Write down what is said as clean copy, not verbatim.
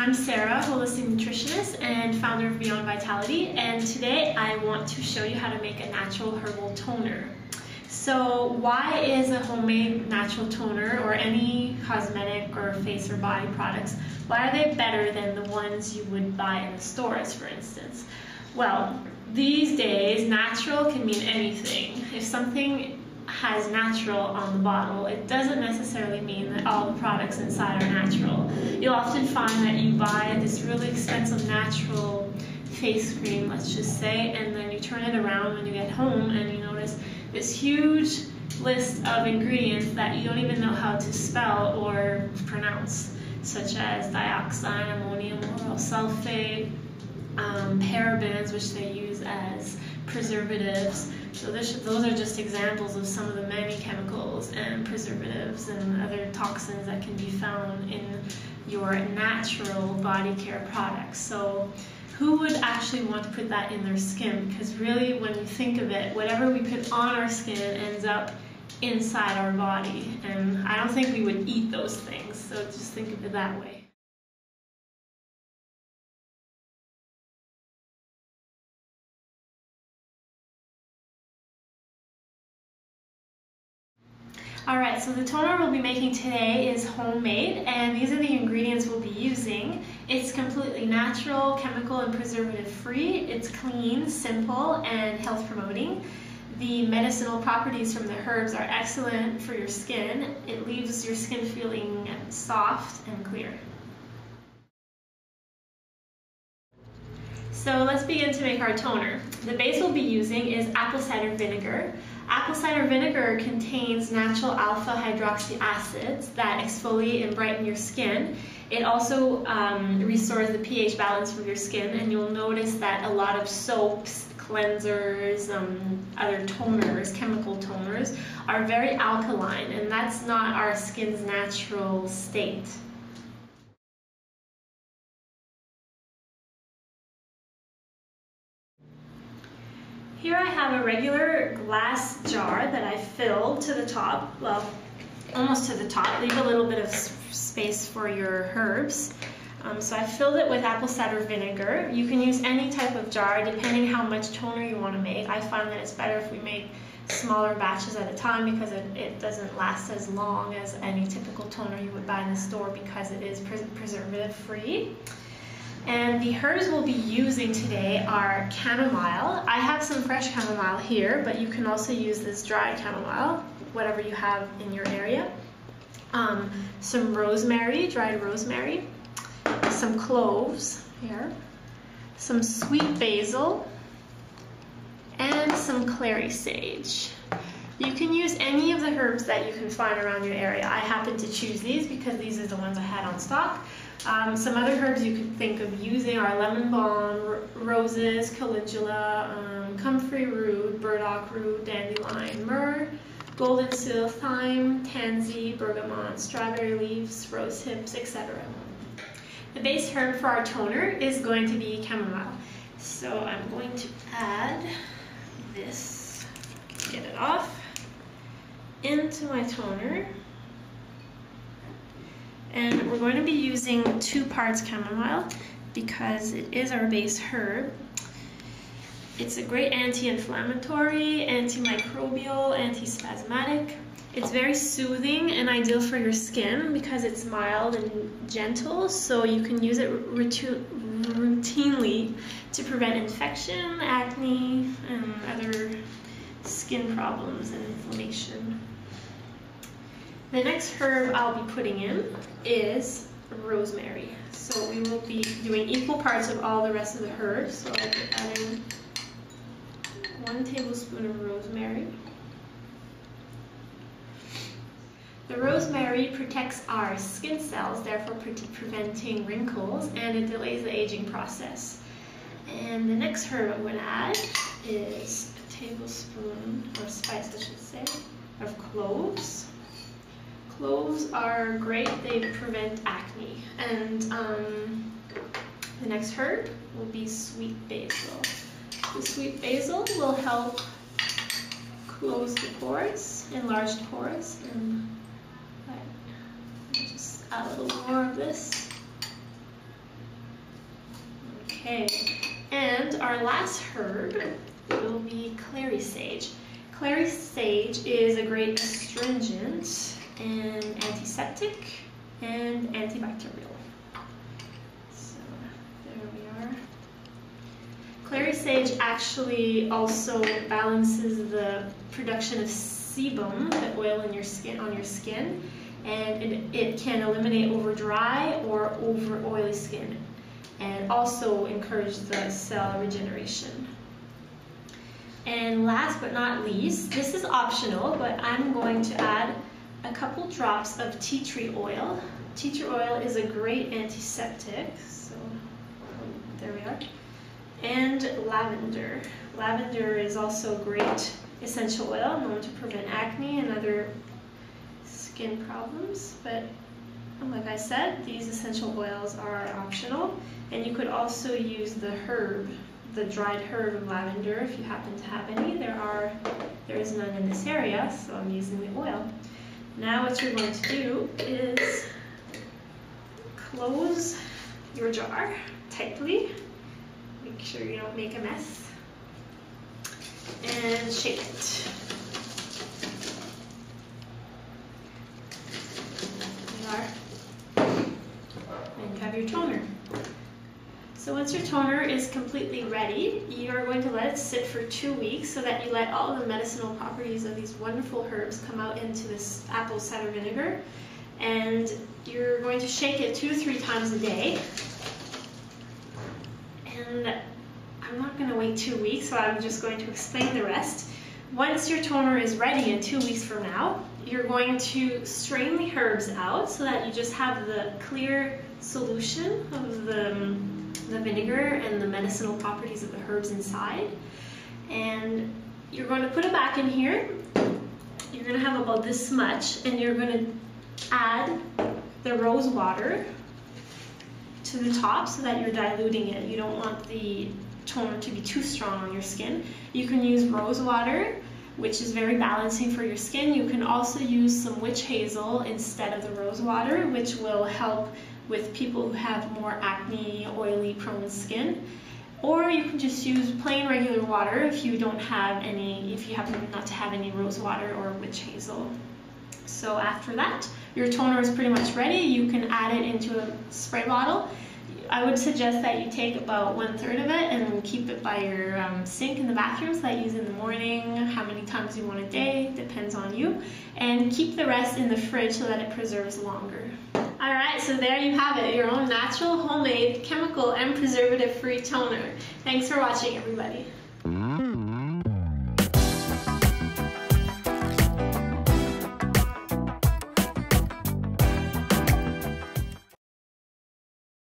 I'm Sarah, holistic nutritionist and founder of Beyond Vitality, and today I want to show you how to make a natural herbal toner. So why is a homemade natural toner or any cosmetic or face or body products, why are they better than the ones you would buy in the stores, for instance? Well, these days natural can mean anything. If something has natural on the bottle, it doesn't necessarily mean that all the products inside are natural. You'll often find that you buy this really expensive natural face cream, let's just say, and then you turn it around when you get home and you notice this huge list of ingredients that you don't even know how to spell or pronounce, such as dioxide, ammonium lauryl sulfate, parabens, which they use as preservatives. So those are just examples of some of the many chemicals and preservatives and other toxins that can be found in your natural body care products. So who would actually want to put that in their skin? Because really, when you think of it, whatever we put on our skin ends up inside our body, and I don't think we would eat those things, so just think of it that way. Alright, so the toner we'll be making today is homemade, and these are the ingredients we'll be using. It's completely natural, chemical and preservative free. It's clean, simple, and health promoting. The medicinal properties from the herbs are excellent for your skin. It leaves your skin feeling soft and clear. So let's begin to make our toner. The base we'll be using is apple cider vinegar. Apple cider vinegar contains natural alpha hydroxy acids that exfoliate and brighten your skin. It also restores the pH balance for your skin, and you'll notice that a lot of soaps, cleansers, other toners, chemical toners, are very alkaline, and that's not our skin's natural state. Here I have a regular glass jar that I filled to the top, well, almost to the top. Leave a little bit of space for your herbs. So I filled it with apple cider vinegar. You can use any type of jar depending how much toner you want to make. I find that it's better if we make smaller batches at a time because it doesn't last as long as any typical toner you would buy in the store because it is preservative free. And the herbs we'll be using today are chamomile. I have some fresh chamomile here, but you can also use this dry chamomile, whatever you have in your area. Some rosemary, dried rosemary, some cloves here, some sweet basil, and some clary sage. You can use any of the herbs that you can find around your area. I happen to choose these because these are the ones I had on stock. Some other herbs you could think of using are lemon balm, roses, calendula, comfrey root, burdock root, dandelion, myrrh, golden seal, thyme, tansy, bergamot, strawberry leaves, rose hips, etc. The base herb for our toner is going to be chamomile. So I'm going to add this, get it off, into my toner. And we're going to be using 2 parts chamomile because it is our base herb. It's a great anti-inflammatory, antimicrobial, antispasmodic. It's very soothing and ideal for your skin because it's mild and gentle, so you can use it routinely to prevent infection, acne, and other skin problems and inflammation. The next herb I'll be putting in is rosemary. So we will be doing equal parts of all the rest of the herbs. So I'll be adding 1 tablespoon of rosemary. The rosemary protects our skin cells, therefore preventing wrinkles, and it delays the aging process. And the next herb I'm going to add is a tablespoon, or spice I should say, of cloves. Cloves are great, they prevent acne. And the next herb will be sweet basil. The sweet basil will help close the pores, enlarged pores, and just add a little more of this. And our last herb will be clary sage. Clary sage is a great astringent and antiseptic and antibacterial. So there we are. Clary sage actually also balances the production of sebum, the oil in your skin, on your skin, and it can eliminate over dry or over oily skin, and also encourage the cell regeneration. And last but not least, this is optional, but I'm going to add a couple drops of tea tree oil. Tea tree oil is a great antiseptic, so there we are. And lavender. Lavender is also a great essential oil known to prevent acne and other skin problems, but like I said, these essential oils are optional, and you could also use the herb, the dried herb of lavender if you happen to have any. There is none in this area, so I'm using the oil. Now what you're going to do is close your jar tightly. Make sure you don't make a mess. And shake it. There you are. And you have your toner. So once your toner is completely ready, you're going to let it sit for 2 weeks so that you let all the medicinal properties of these wonderful herbs come out into this apple cider vinegar. And you're going to shake it 2 to 3 times a day. And I'm not going to wait 2 weeks, so I'm just going to explain the rest. Once your toner is ready in 2 weeks from now, you're going to strain the herbs out so that you just have the clear solution of the vinegar and the medicinal properties of the herbs inside. And you're going to put it back in here. You're going to have about this much, and you're going to add the rose water to the top so that you're diluting it. You don't want the toner to be too strong on your skin. You can use rose water, which is very balancing for your skin. You can also use some witch hazel instead of the rose water, which will help with people who have more acne, oily, prone skin. Or you can just use plain regular water if you don't have any, if you happen not to have any rose water or witch hazel. So after that, your toner is pretty much ready. You can add it into a spray bottle. I would suggest that you take about 1/3 of it and keep it by your sink in the bathroom so that you use it in the morning, how many times you want a day, depends on you. And keep the rest in the fridge so that it preserves longer. Alright, so there you have it, your own natural, homemade, chemical, and preservative-free toner. Thanks for watching, everybody.